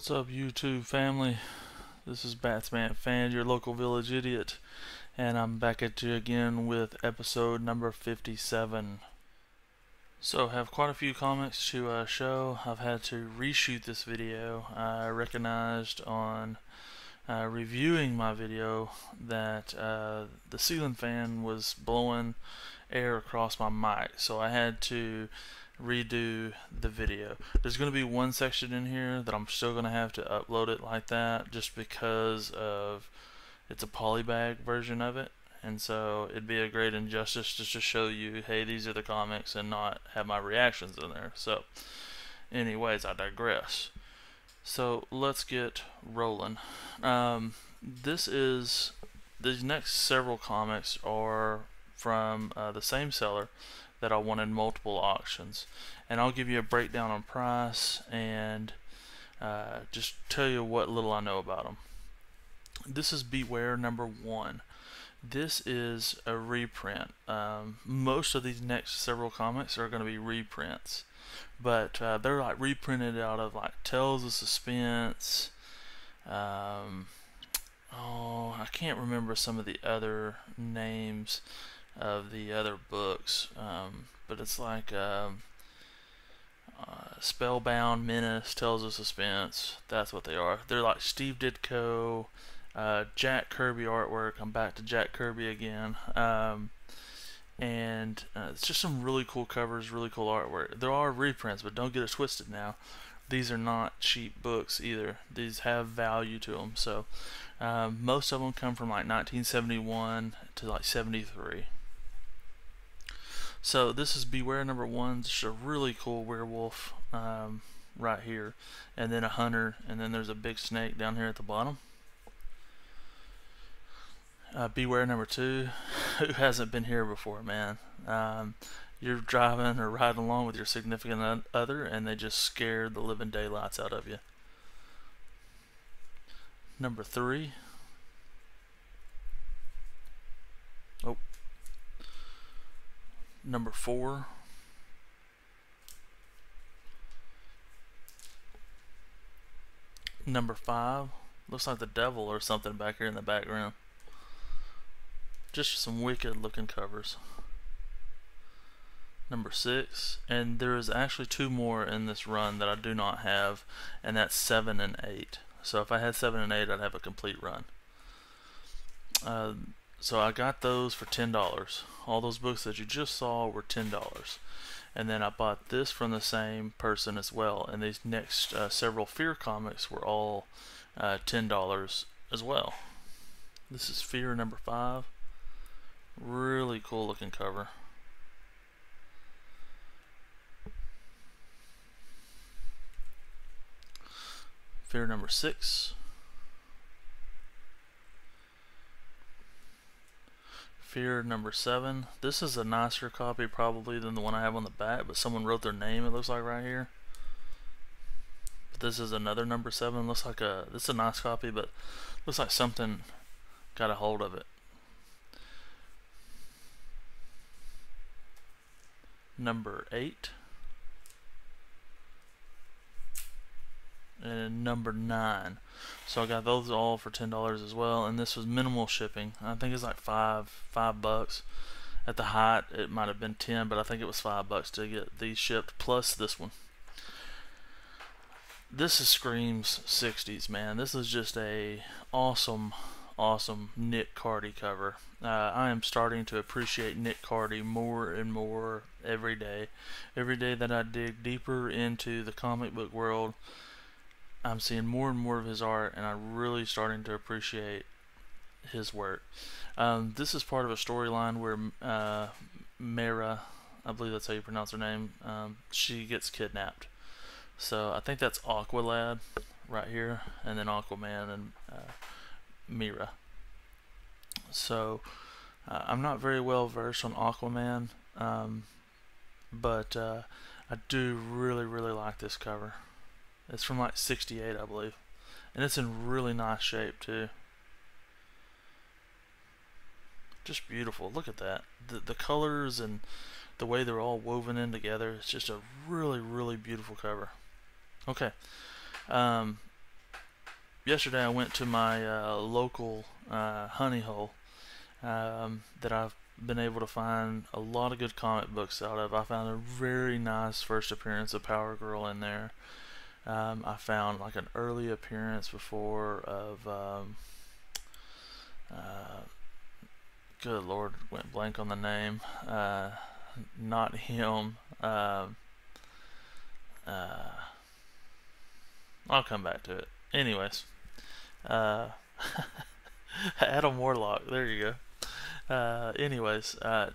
What's up, YouTube family? This is Batsman Fan, your local village idiot, and I'm back at you again with episode number 57. So, I have quite a few comics to show. I've had to reshoot this video. I recognized on reviewing my video that the ceiling fan was blowing air across my mic, so I had to redo the video. There's going to be one section in here that I'm still going to have to upload it like that just because of it's a polybag version of it, and so it'd be a great injustice just to show you, hey, these are the comics, and not have my reactions in there. So anyways, I digress. So let's get rolling. These next several comics are from the same seller that I won in multiple auctions, and I'll give you a breakdown on price and just tell you what little I know about them. This is Beware #1. This is a reprint. Most of these next several comics are going to be reprints, but they're like reprinted out of like Tales of Suspense. Oh, I can't remember some of the other names of the other books, but it's like Spellbound, Menace, Tales of Suspense. That's what they are. They're like Steve Ditko, Jack Kirby artwork. I'm back to Jack Kirby again, and it's just some really cool covers, really cool artwork. There are reprints, but don't get it twisted now. These are not cheap books either. These have value to them. So most of them come from like 1971 to like 73. So this is Beware #1. It's a really cool werewolf right here, and then a hunter, and then there's a big snake down here at the bottom. Beware #2. Who hasn't been here before, man? You're driving or riding along with your significant other, and they just scared the living daylights out of you. #3. Oh. #4. #5. Looks like the devil or something back here in the background. Just some wicked looking covers. #6, and there is actually 2 more in this run that I do not have, and that's 7 and 8. So if I had 7 and 8, I'd have a complete run. So I got those for $10. All those books that you just saw were $10. And then I bought this from the same person as well. And these next several Fear comics were all $10 as well. This is Fear #5. Really cool looking cover. Fear #6. Fear #7. This is a nicer copy probably than the one I have on the back, but someone wrote their name, it looks like, right here. But this is another #7. Looks like this is a nice copy, but looks like something got a hold of it. #8. And #9. So I got those all for $10 as well, and this was minimal shipping. I think it's like five bucks. At the height it might have been 10, but I think it was $5 to get these shipped, plus this one. This is screams 60s, man. This is just a awesome Nick Cardy cover. I am starting to appreciate Nick Cardy more and more every day. Every day that I dig deeper into the comic book world, I'm seeing more and more of his art, and I'm really starting to appreciate his work. This is part of a storyline where Mara, I believe that's how you pronounce her name, she gets kidnapped. So I think that's Aqualad right here, and then Aquaman and Mira. So I'm not very well versed on Aquaman, but I do really like this cover. It's from like 68, I believe, and it's in really nice shape too. Just beautiful. Look at that. The colors and the way they're all woven in together. It's just a really beautiful cover. Okay. yesterday I went to my local honey hole that I've been able to find a lot of good comic books out of. I found a very nice first appearance of Power Girl in there. I found like an early appearance before of good lord, went blank on the name. Not him. I'll come back to it. Anyways, Adam Warlock. There you go.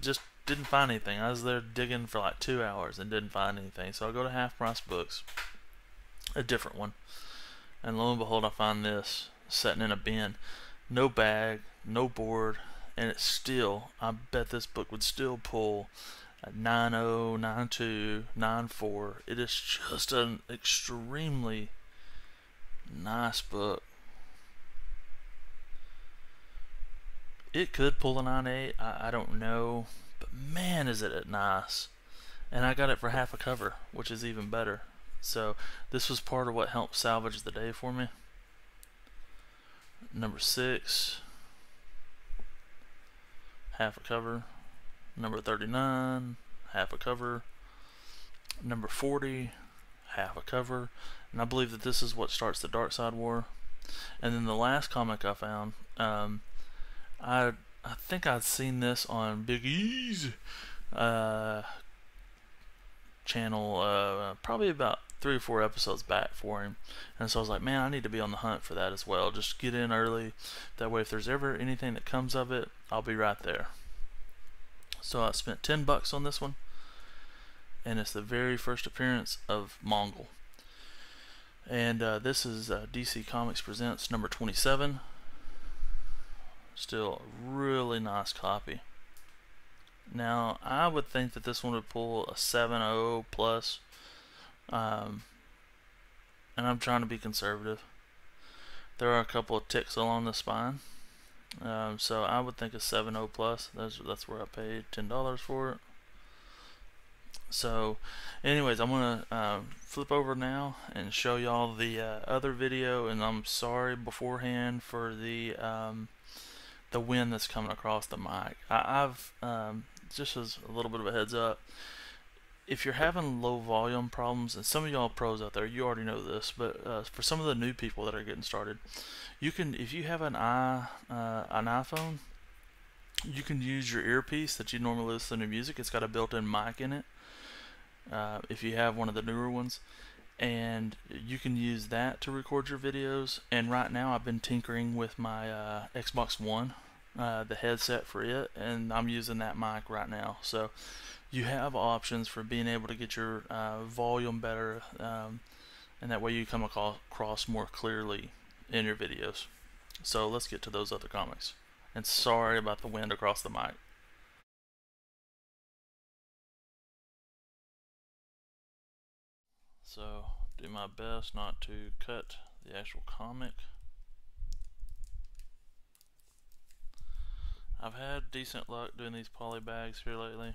Just didn't find anything. I was there digging for like 2 hours and didn't find anything. So I go to Half Price Books, a different one, and lo and behold, I find this sitting in a bin, no bag, no board, and it's still. I bet this book would still pull a 9.0, 9.2, 9.4. It is just an extremely nice book. It could pull a 9.8, I don't know, but man is it nice. And I got it for half a cover, which is even better. So this was part of what helped salvage the day for me. Number 6, half a cover. Number 39, half a cover. Number 40, half a cover. And I believe that this is what starts the Dark Side War. And then the last comic I found, I think I'd seen this on Big E's channel probably about 3 or 4 episodes back for him, and so I was like, man, I need to be on the hunt for that as well. Just get in early, that way if there's ever anything that comes of it, I'll be right there. So I spent $10 on this one, and it's the very first appearance of Mongol. And this is DC Comics Presents number 27. Still a really nice copy. Now, I would think that this one would pull a 7.0 plus, and I'm trying to be conservative. There are a couple of ticks along the spine, so I would think a 7.0 plus. That's where I paid $10 for it. So, anyways, I'm gonna flip over now and show y'all the other video, and I'm sorry beforehand for the wind that's coming across the mic. I've just as a little bit of a heads up, if you're having low volume problems, and some of y'all pros out there, you already know this, but for some of the new people that are getting started, you can, if you have an iPhone, you can use your earpiece that you normally listen to music. It's got a built-in mic in it. If you have one of the newer ones, and you can use that to record your videos. And right now I've been tinkering with my Xbox One, the headset for it, and I'm using that mic right now. So you have options for being able to get your volume better, and that way you come across more clearly in your videos. So let's get to those other comics, and sorry about the wind across the mic. So, do my best not to cut the actual comic. I've had decent luck doing these poly bags here lately,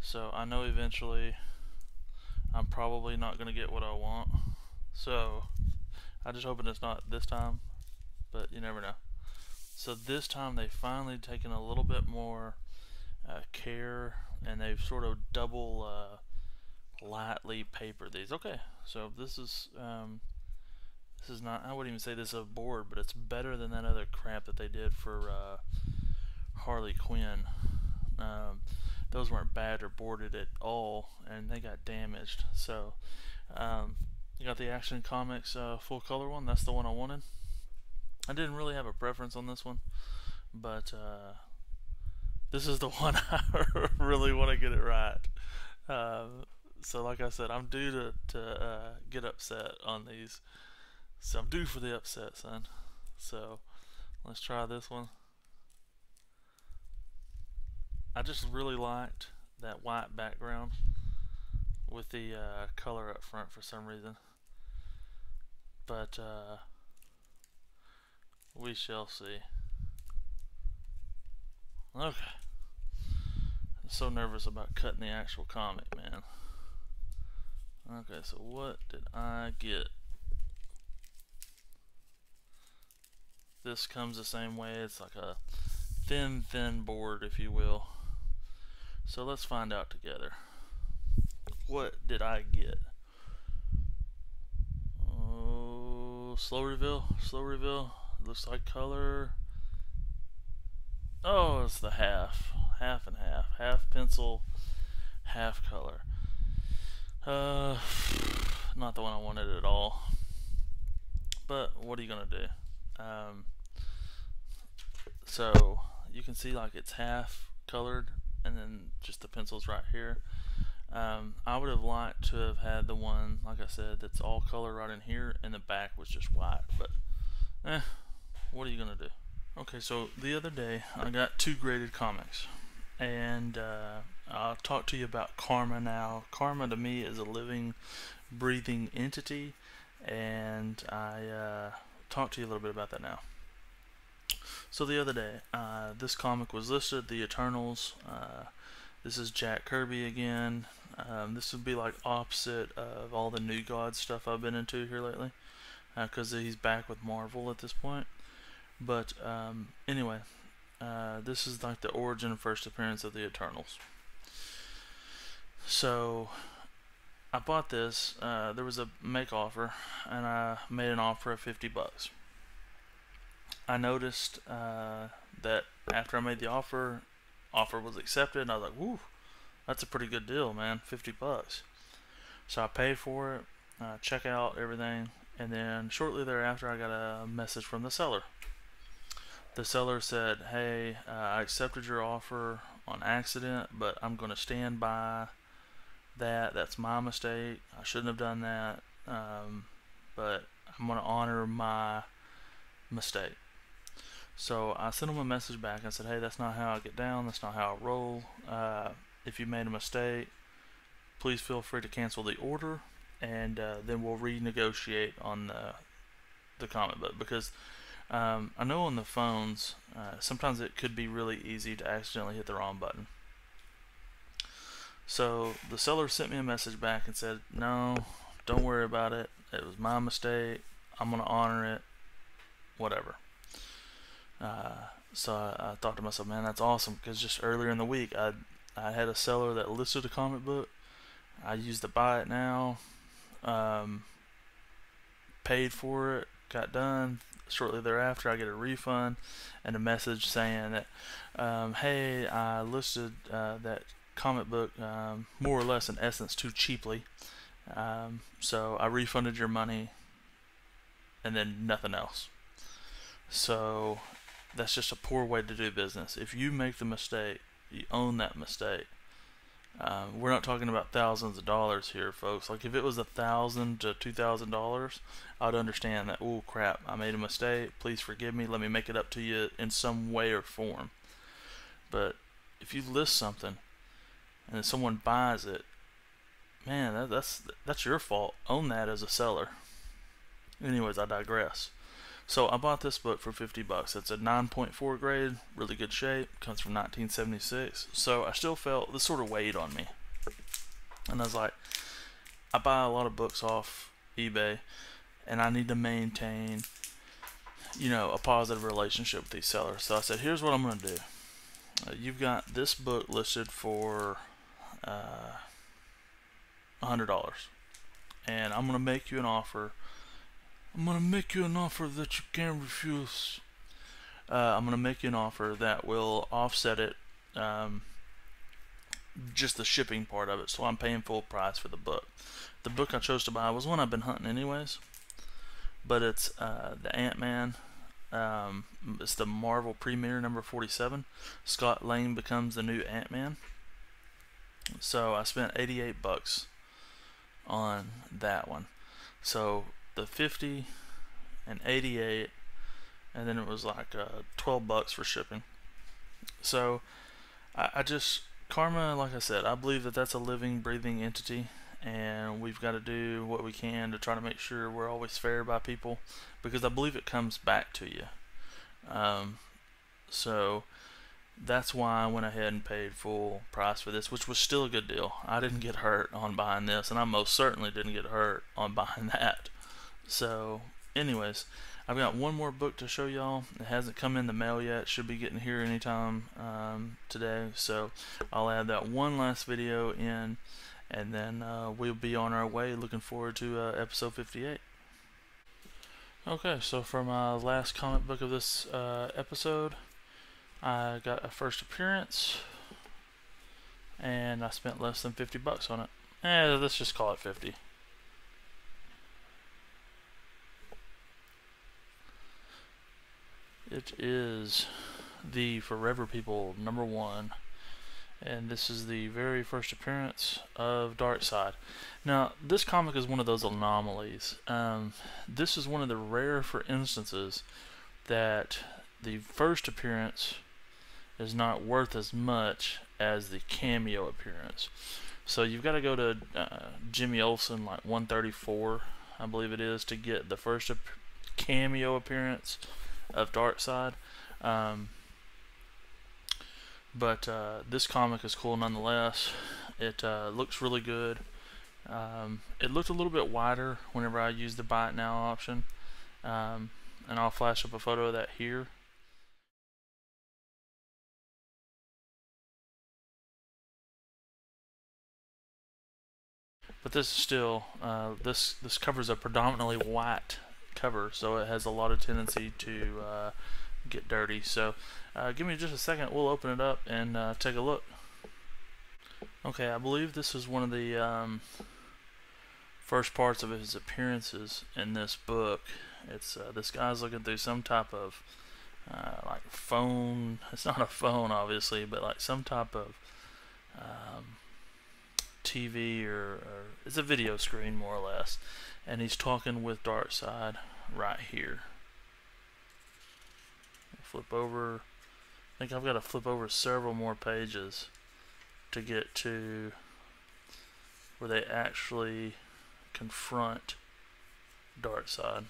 so I know eventually I'm probably not going to get what I want. So, I just hoping it's not this time, but you never know. So this time they've finally taken a little bit more care, and they've sort of double lightly paper these. Okay, so this is not, I wouldn't even say this is a board, but it's better than that other crap that they did for Harley Quinn. Those weren't bad or boarded at all, and they got damaged. So you got the Action Comics full color one. That's the one I wanted. I didn't really have a preference on this one, but this is the one I really want to get it right. So like I said, I'm due to get upset on these. So I'm due for the upset, son. So let's try this one. I just really liked that white background with the color up front for some reason. But we shall see. Okay. I'm so nervous about cutting the actual comic, man. Okay, so what did I get? this comes the same way. It's like a thin board, if you will. So let's find out together. What did I get? Oh, slow reveal. Looks like color. Oh, it's the half and half pencil, half color. Not the one I wanted at all. But what are you gonna do? So you can see like it's half colored, and then just the pencils right here. I would have liked to have had the one, like I said, that's all color right in here, and the back was just white. But what are you gonna do? Okay, so the other day I got 2 graded comics, and I'll talk to you about Karma now. Karma to me is a living, breathing entity, and I talk to you a little bit about that now. So the other day, this comic was listed, The Eternals. This is Jack Kirby again. This would be like opposite of all the New God stuff I've been into here lately, because he's back with Marvel at this point. But anyway, this is like the origin and first appearance of the Eternals. So I bought this. There was a make offer, and I made an offer of $50. I noticed that after I made the offer was accepted, and I was like, "Woo, that's a pretty good deal, man, $50." So I paid for it, check out everything, and then shortly thereafter, I got a message from the seller. The seller said, "Hey, I accepted your offer on accident, but I'm going to stand by that. That's my mistake. I shouldn't have done that, but I'm going to honor my mistake." So I sent him a message back and said, "Hey, that's not how I get down. That's not how I roll. If you made a mistake, please feel free to cancel the order, and then we'll renegotiate on the comic book." Because I know on the phones, sometimes it could be really easy to accidentally hit the wrong button. So the seller sent me a message back and said, "No, don't worry about it. It was my mistake. I'm going to honor it. Whatever." So I thought to myself, man, that's awesome, because just earlier in the week, I had a seller that listed a comic book. I used to buy it now, paid for it, got done. Shortly thereafter, I get a refund and a message saying that, "Hey, I listed that comic book more or less in essence too cheaply, so I refunded your money," and then nothing else. So that's just a poor way to do business. If you make the mistake, you own that mistake. We're not talking about thousands of dollars here, folks. Like if it was $1,000 to $2,000, I'd understand that. Oh crap, I made a mistake. Please forgive me. Let me make it up to you in some way or form. But if you list something and then someone buys it, man, that's your fault. Own that as a seller. Anyways, I digress. So I bought this book for $50. It's a 9.4 grade, really good shape, comes from 1976. So I still felt this sort of weighed on me. And I was like, I buy a lot of books off eBay, and I need to maintain, a positive relationship with these sellers. So I said, here's what I'm going to do. You've got this book listed for $100, and I'm going to make you an offer. I'm going to make you an offer that you can't refuse. I'm going to make you an offer that will offset it, just the shipping part of it, so I'm paying full price for the book. The book I chose to buy was one I've been hunting anyways, but it's the Ant-Man. It's the Marvel Premiere number 47. Scott Lang becomes the new Ant-Man. So I spent $88 on that one. So the 50 and 88, and then it was like $12 for shipping. So I just, Karma, like I said, I believe that that's a living, breathing entity, and we've got to do what we can to try to make sure we're always fair by people, because I believe it comes back to you. So that's why I went ahead and paid full price for this, which was still a good deal. I didn't get hurt on buying this, and I most certainly didn't get hurt on buying that. So anyways, I've got one more book to show y'all. It hasn't come in the mail yet. Should be getting here anytime today. So I'll add that one last video in, and then we'll be on our way. Looking forward to episode 58. Okay, so for my last comic book of this episode, I got a first appearance, and I spent less than $50 on it. Let's just call it 50. It is the Forever People #1, and this is the very first appearance of Darkseid. Now, this comic is one of those anomalies. This is one of the rare instances that the first appearance is not worth as much as the cameo appearance. So you've got to go to Jimmy Olsen, like 134, I believe it is, to get the first cameo appearance of Darkseid. But this comic is cool nonetheless. It looks really good. It looked a little bit wider whenever I used the buy it now option, and I'll flash up a photo of that here. But this is still this covers a predominantly white cover, so it has a lot of tendency to get dirty. So give me just a second, we'll open it up and take a look. Okay, I believe this is one of the first parts of his appearances in this book. It's this guy's looking through some type of like phone. It's not a phone, obviously, but like some type of TV or it's a video screen, more or less, and he's talking with Darkseid right here. Flip over. I think I've got to flip over several more pages to get to where they actually confront Darkseid.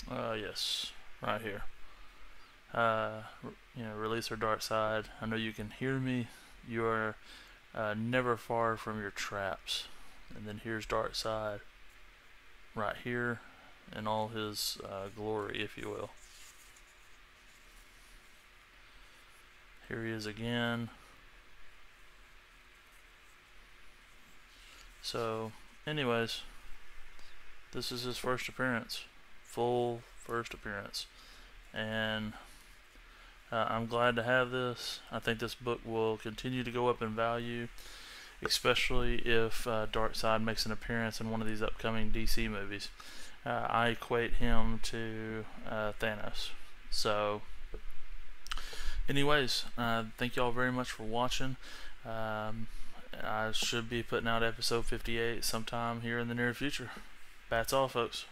Yes, right here. You know, release our Darkseid. I know you can hear me. You are never far from your traps. And then here's Darkseid right here in all his glory, if you will. Here he is again. So, anyways, this is his first appearance, full first appearance, and I'm glad to have this. I think this book will continue to go up in value, especially if Darkseid makes an appearance in one of these upcoming DC movies. I equate him to Thanos. So, anyways, thank y'all very much for watching. I should be putting out episode 58 sometime here in the near future. That's all, folks.